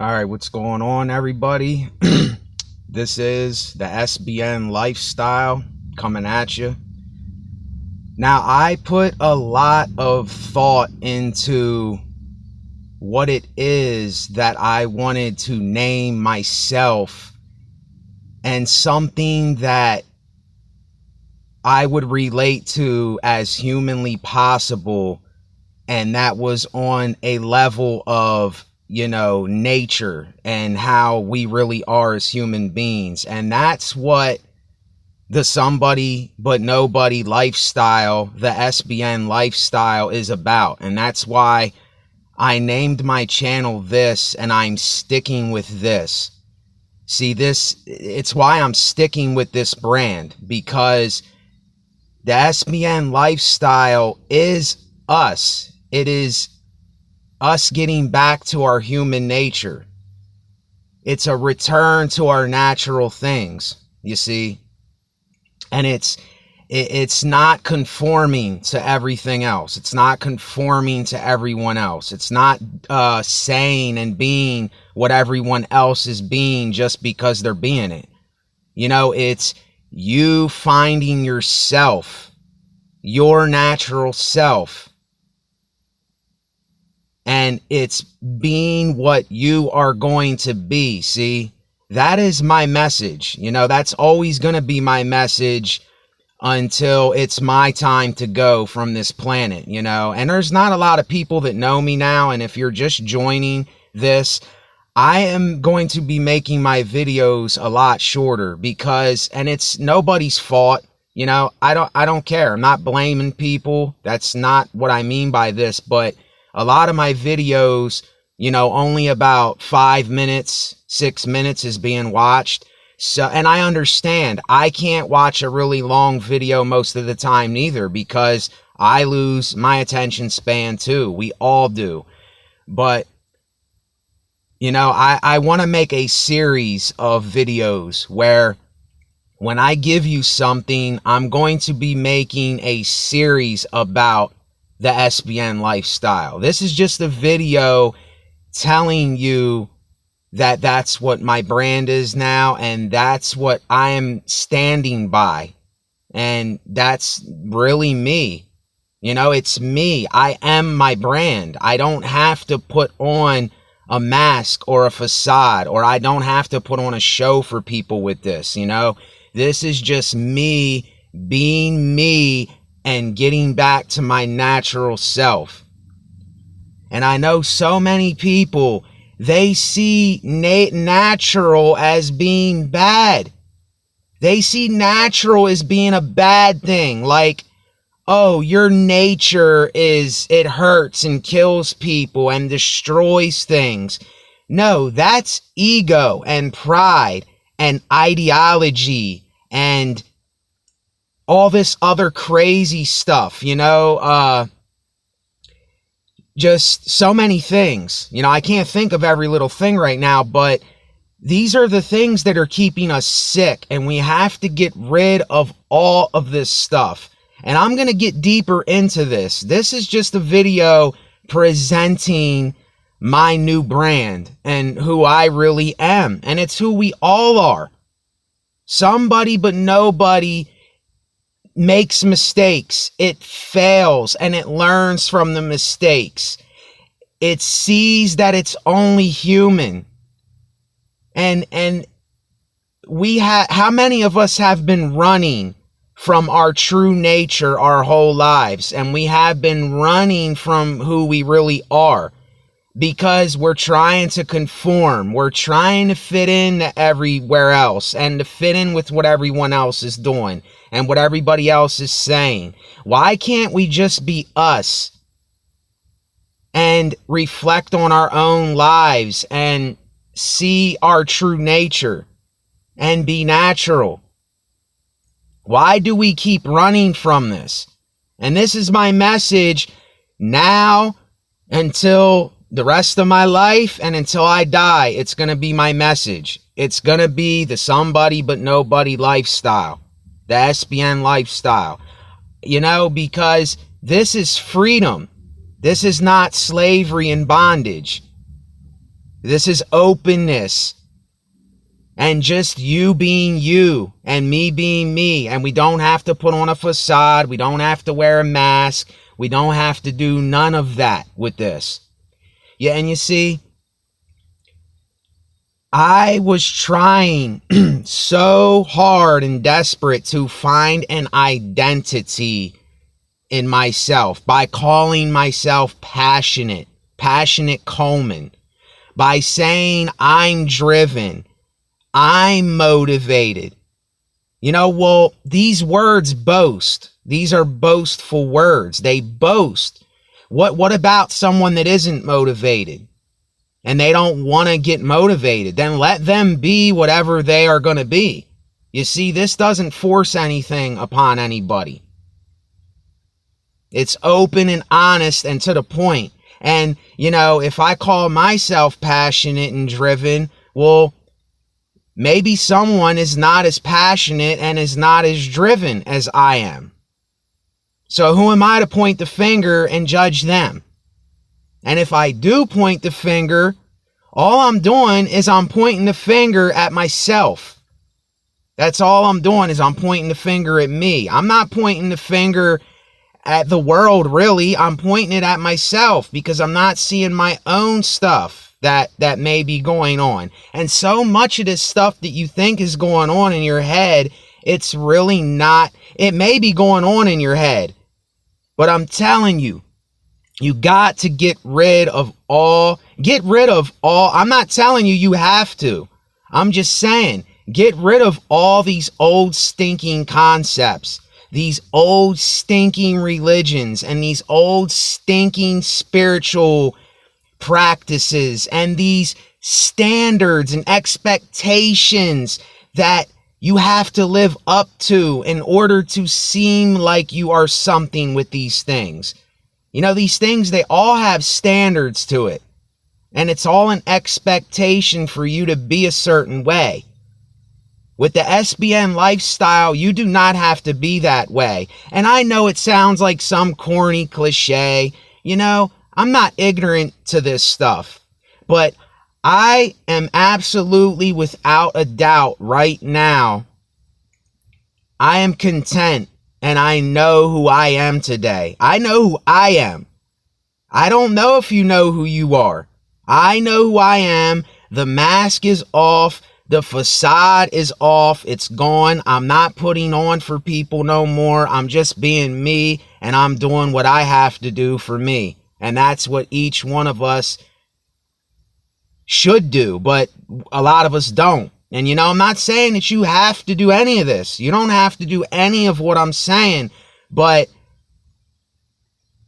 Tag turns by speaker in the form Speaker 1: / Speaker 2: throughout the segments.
Speaker 1: All right, what's going on, everybody? This is the SBN Lifestyle coming at you. Now, I put a lot of thought into what it is that I wanted to name myself and something that I would relate to as humanly possible, and that was on a level of nature and how we really are as human beings. And that's what the somebody but nobody lifestyle, the SBN lifestyle, is about. And that's why I named my channel this, and I'm sticking with this. See, it's why I'm sticking with this brand, because the SBN lifestyle is us. It is us getting back to our human nature. It's a return to our natural things, you see. And it's not conforming to everything else. It's not conforming to everyone else. It's not saying and being what everyone else is being just because they're being it. It's you finding yourself, your natural self. And it's being what you are going to be. See, that is my message. That's always going to be my message until it's my time to go from this planet, And there's not a lot of people that know me now. And if you're just joining this, I am going to be making my videos a lot shorter and it's nobody's fault. I don't care. I'm not blaming people. That's not what I mean by this, but a lot of my videos, only about 5 minutes, 6 minutes is being watched. So, and I understand I can't watch a really long video most of the time neither, because I lose my attention span too. We all do. But, I want to make a series of videos where when I give you something, I'm going to be making a series about the SBN lifestyle. This is just a video telling you that that's what my brand is now, and that's what I am standing by. And that's really me. It's me. I am my brand. I don't have to put on a mask or a facade, or I don't have to put on a show for people with this. This is just me being me and getting back to my natural self. And I know so many people, they see natural as being bad. They see natural as being a bad thing. Like, oh, your nature it hurts and kills people and destroys things. No, that's ego and pride and ideology and all this other crazy stuff, just so many things. I can't think of every little thing right now, but these are the things that are keeping us sick, and we have to get rid of all of this stuff. And I'm going to get deeper into this. This is just a video presenting my new brand and who I really am. And it's who we all are. Somebody but nobody makes mistakes. It fails and it learns from the mistakes. It sees that it's only human. And how many of us have been running from our true nature our whole lives? And we have been running from who we really are because we're trying to conform. We're trying to fit in to everywhere else and to fit in with what everyone else is doing and what everybody else is saying. Why can't we just be us and reflect on our own lives and see our true nature and be natural? Why do we keep running from this? And this is my message now until the rest of my life, and until I die. It's going to be my message. It's going to be the somebody but nobody lifestyle, the SBN lifestyle, because this is freedom. This is not slavery and bondage. This is openness. And just you being you and me being me. And we don't have to put on a facade. We don't have to wear a mask. We don't have to do none of that with this. Yeah, and you see, I was trying so hard and desperate to find an identity in myself by calling myself passionate Coleman, by saying I'm driven, I'm motivated. You know, well, these words boast. These are boastful words. They boast. What about someone that isn't motivated and they don't want to get motivated? Then let them be whatever they are going to be. You see, this doesn't force anything upon anybody. It's open and honest and to the point. And, you know, if I call myself passionate and driven, well, maybe someone is not as passionate and is not as driven as I am. So who am I to point the finger and judge them? And if I do point the finger, all I'm doing is I'm pointing the finger at myself. That's all I'm doing is I'm pointing the finger at me. I'm not pointing the finger at the world, really. I'm pointing it at myself because I'm not seeing my own stuff that may be going on. And so much of this stuff that you think is going on in your head, it's really not. It may be going on in your head, but I'm telling you, you got to get rid of all. I'm not telling you you have to. I'm just saying, get rid of all these old stinking concepts, these old stinking religions, and these old stinking spiritual practices, and these standards and expectations that you have to live up to in order to seem like you are something with these things. You know, these things, they all have standards to it. And it's all an expectation for you to be a certain way. With the SBN lifestyle, you do not have to be that way. And I know it sounds like some corny cliche. You know, I'm not ignorant to this stuff. But I am absolutely, without a doubt, right now, I am content. And I know who I am today. I know who I am. I don't know if you know who you are. I know who I am. The mask is off. The facade is off. It's gone. I'm not putting on for people no more. I'm just being me, and I'm doing what I have to do for me. And that's what each one of us should do, but a lot of us don't. And, you know, I'm not saying that you have to do any of this. You don't have to do any of what I'm saying, but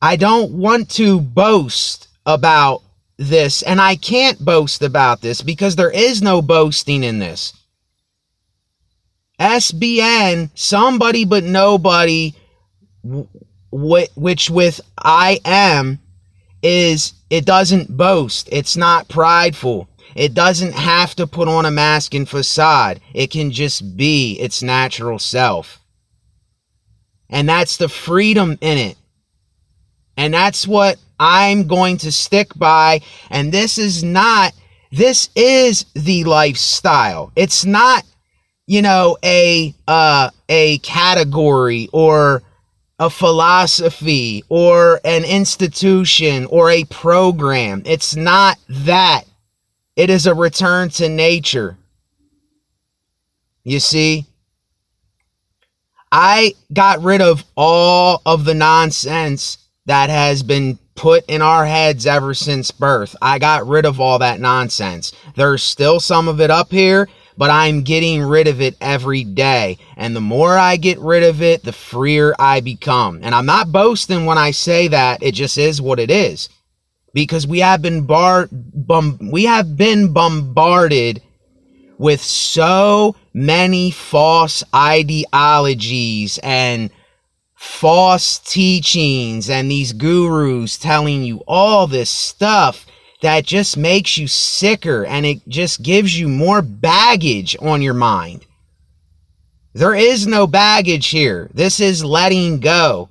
Speaker 1: I don't want to boast about this, and I can't boast about this because there is no boasting in this. SBN, somebody but nobody, which with I am, is it doesn't boast. It's not prideful. It doesn't have to put on a mask and facade. It can just be its natural self. And that's the freedom in it. And that's what I'm going to stick by. And this is the lifestyle. It's not, you know, a category or a philosophy or an institution or a program. It's not that. It is a return to nature. You see, I got rid of all of the nonsense that has been put in our heads ever since birth. I got rid of all that nonsense. There's still some of it up here, but I'm getting rid of it every day. And the more I get rid of it, the freer I become. And I'm not boasting when I say that. It just is what it is. Because we have been bombarded with so many false ideologies and false teachings and these gurus telling you all this stuff that just makes you sicker, and it just gives you more baggage on your mind. There is no baggage here. This is letting go.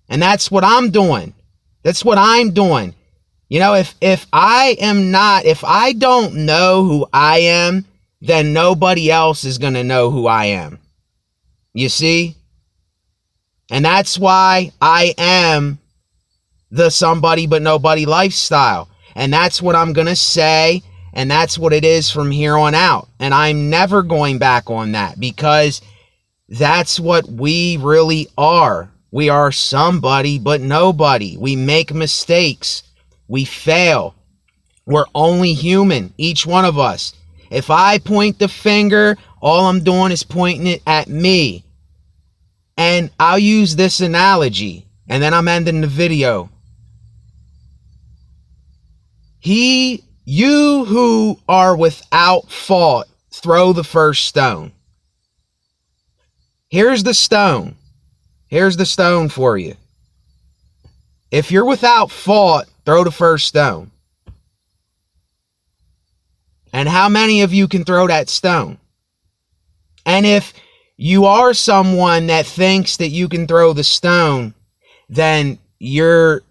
Speaker 1: And that's what I'm doing. That's what I'm doing. You know, if I don't know who I am, then nobody else is going to know who I am. You see? And that's why I am the somebody but nobody lifestyle. And that's what I'm going to say. And that's what it is from here on out. And I'm never going back on that, because that's what we really are. We are somebody but nobody. We make mistakes. We fail. We're only human, each one of us. If I point the finger, all I'm doing is pointing it at me. And I'll use this analogy, and then I'm ending the video. You who are without fault, throw the first stone. Here's the stone. Here's the stone for you. If you're without fault, throw the first stone. And how many of you can throw that stone? And if you are someone that thinks that you can throw the stone, then you're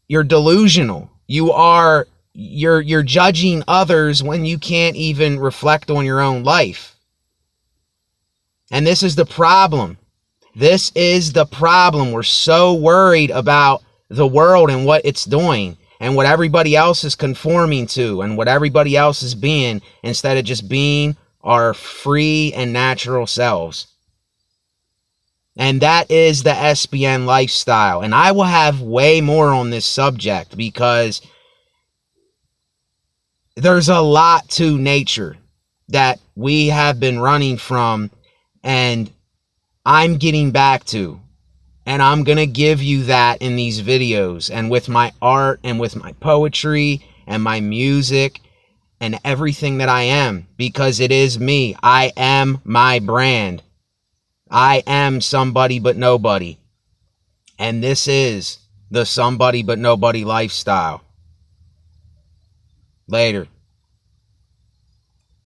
Speaker 1: delusional. You're judging others when you can't even reflect on your own life. And this is the problem. This is the problem. We're so worried about the world and what it's doing and what everybody else is conforming to and what everybody else is being, instead of just being our free and natural selves. And that is the SBN lifestyle. And I will have way more on this subject, because there's a lot to nature that we have been running from, and I'm getting back to. And I'm going to give you that in these videos, and with my art and with my poetry and my music and everything that I am, because it is me. I am my brand. I am somebody but nobody. And this is the somebody but nobody lifestyle. Later.